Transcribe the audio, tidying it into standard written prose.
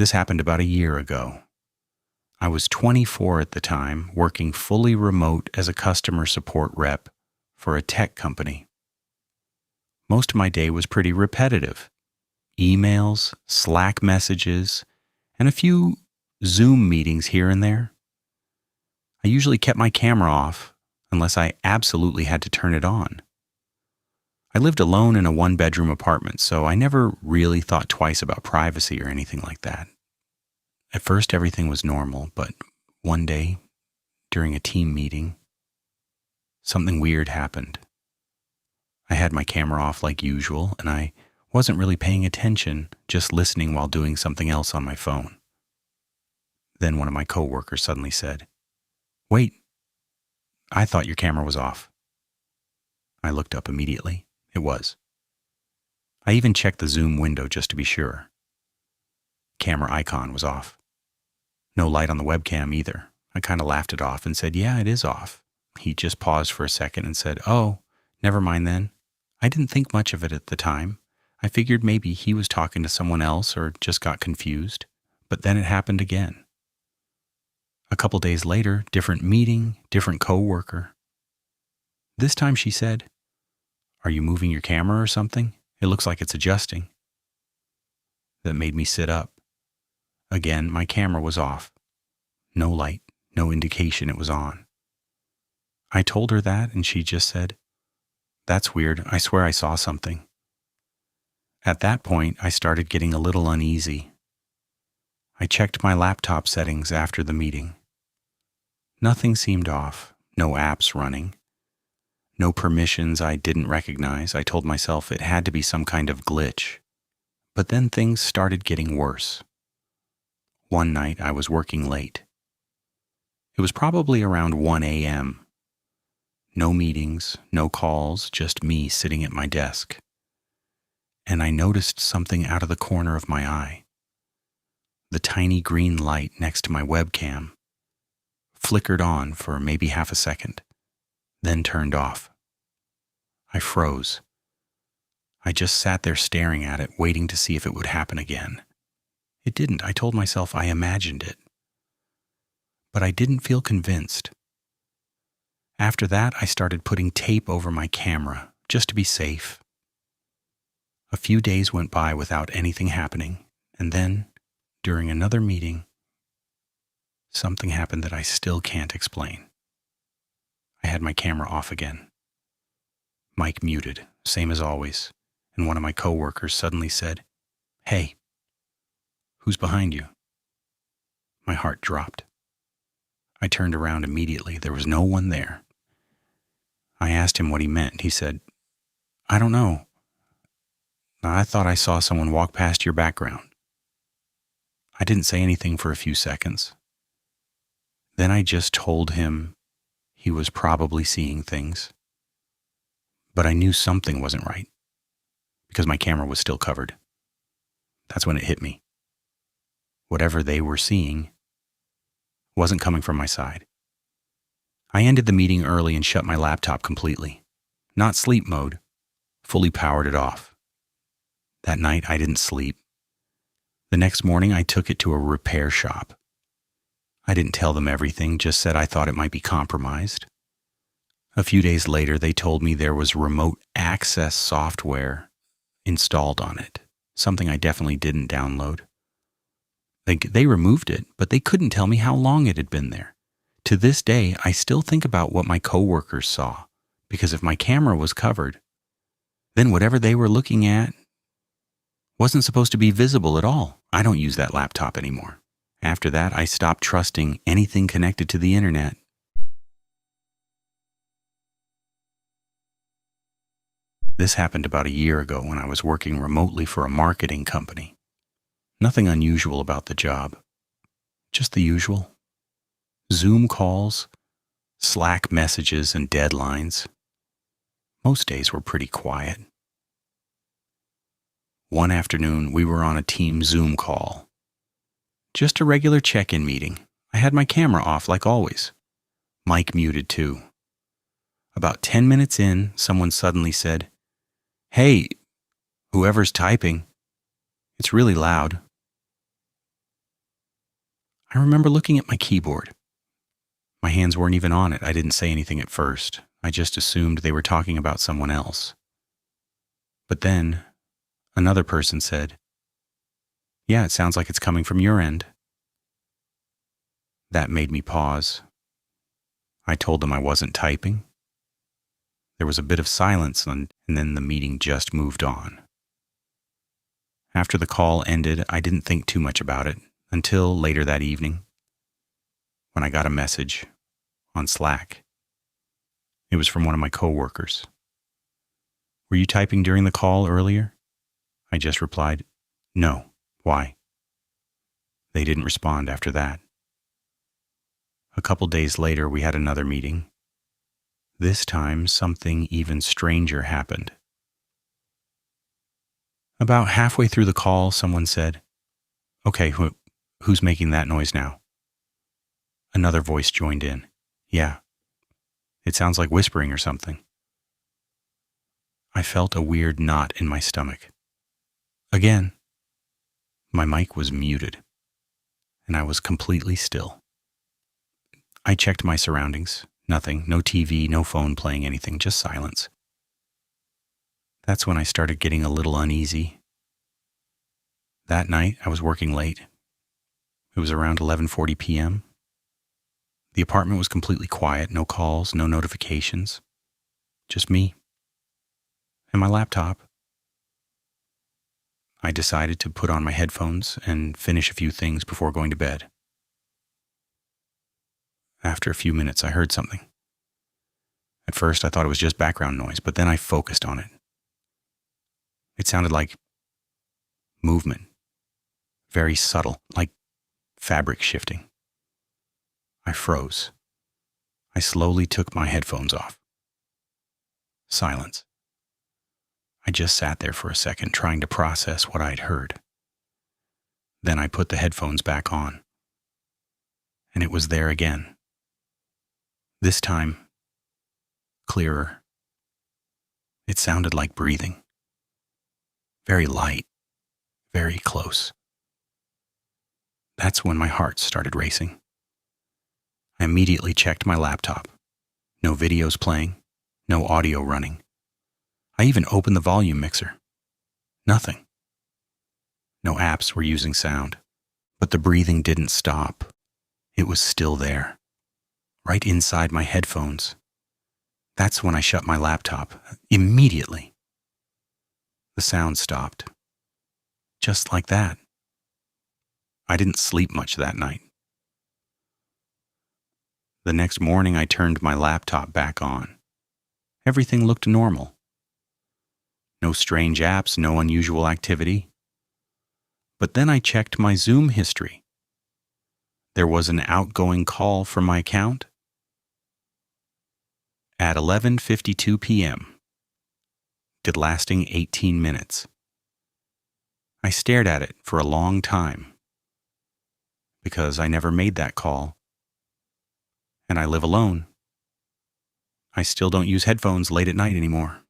This happened about a year ago. I was 24 at the time, working fully remote as a customer support rep for a tech company. Most of my day was pretty repetitive. Emails, Slack messages, and a few Zoom meetings here and there. I usually kept my camera off unless I absolutely had to turn it on. I lived alone in a one-bedroom apartment, so I never really thought twice about privacy or anything like that. At first, everything was normal, but one day, during a team meeting, something weird happened. I had my camera off like usual, and I wasn't really paying attention, just listening while doing something else on my phone. Then one of my coworkers suddenly said, "Wait, I thought your camera was off." I looked up immediately. It was. I even checked the Zoom window just to be sure. Camera icon was off. No light on the webcam either. I kind of laughed it off and said, "Yeah, it is off." He just paused for a second and said, "Oh, never mind then." I didn't think much of it at the time. I figured maybe he was talking to someone else or just got confused. But then it happened again. A couple days later, different meeting, different coworker. This time she said, "Are you moving your camera or something? It looks like it's adjusting." That made me sit up. Again, my camera was off. No light, no indication it was on. I told her that, and she just said, "That's weird. I swear I saw something." At that point, I started getting a little uneasy. I checked my laptop settings after the meeting. Nothing seemed off, no apps running, no permissions I didn't recognize. I told myself it had to be some kind of glitch. But then things started getting worse. One night I was working late. It was probably around 1 a.m. No meetings, no calls, just me sitting at my desk. And I noticed something out of the corner of my eye. The tiny green light next to my webcam flickered on for maybe half a second, then turned off. I froze. I just sat there staring at it, waiting to see if it would happen again. It didn't. I told myself I imagined it. But I didn't feel convinced. After that, I started putting tape over my camera, just to be safe. A few days went by without anything happening, and then, during another meeting, something happened that I still can't explain. I had my camera off again. Mic muted, same as always, and one of my coworkers suddenly said, "Hey, who's behind you?" My heart dropped. I turned around immediately. There was no one there. I asked him what he meant. He said, "I don't know. I thought I saw someone walk past your background." I didn't say anything for a few seconds. Then I just told him he was probably seeing things. But I knew something wasn't right because my camera was still covered. That's when it hit me. Whatever they were seeing wasn't coming from my side. I ended the meeting early and shut my laptop completely. Not sleep mode, fully powered it off. That night I didn't sleep. The next morning I took it to a repair shop. I didn't tell them everything, just said I thought it might be compromised. A few days later they told me there was remote access software installed on it, something I definitely didn't download. They removed it, but they couldn't tell me how long it had been there. To this day, I still think about what my coworkers saw, because if my camera was covered, then whatever they were looking at wasn't supposed to be visible at all. I don't use that laptop anymore. After that, I stopped trusting anything connected to the internet. This happened about a year ago when I was working remotely for a marketing company. Nothing unusual about the job. Just the usual. Zoom calls, Slack messages, and deadlines. Most days were pretty quiet. One afternoon, we were on a team Zoom call. Just a regular check-in meeting. I had my camera off like always. Mic muted too. About 10 minutes in, someone suddenly said, "Hey, whoever's typing, it's really loud." I remember looking at my keyboard. My hands weren't even on it. I didn't say anything at first. I just assumed they were talking about someone else. But then, another person said, "Yeah, it sounds like it's coming from your end." That made me pause. I told them I wasn't typing. There was a bit of silence, and then the meeting just moved on. After the call ended, I didn't think too much about it until later that evening, when I got a message on Slack. It was from one of my coworkers. "Were you typing during the call earlier?" I just replied, "No. Why?" They didn't respond after that. A couple days later, we had another meeting. This time, something even stranger happened. About halfway through the call, someone said, "Okay, who's making that noise now?" Another voice joined in. "Yeah, it sounds like whispering or something." I felt a weird knot in my stomach. Again, my mic was muted, and I was completely still. I checked my surroundings. Nothing, no TV, no phone playing anything, just silence. That's when I started getting a little uneasy. That night, I was working late. It was around 11:40 p.m. The apartment was completely quiet, no calls, no notifications. Just me and my laptop. I decided to put on my headphones and finish a few things before going to bed. After a few minutes, I heard something. At first, I thought it was just background noise, but then I focused on it. It sounded like movement, very subtle, like fabric shifting. I froze. I slowly took my headphones off. Silence. I just sat there for a second, trying to process what I'd heard. Then I put the headphones back on. And it was there again. This time, clearer. It sounded like breathing. Very light, very close. That's when my heart started racing. I immediately checked my laptop. No videos playing, no audio running. I even opened the volume mixer. Nothing. No apps were using sound. But the breathing didn't stop. It was still there, right inside my headphones. That's when I shut my laptop, immediately. The sound stopped. Just like that. I didn't sleep much that night. The next morning, I turned my laptop back on. Everything looked normal. No strange apps, no unusual activity. But then I checked my Zoom history. There was an outgoing call from my account at 11:52 p.m. It lasting 18 minutes. I stared at it for a long time because I never made that call, and I live alone. I still don't use headphones late at night anymore.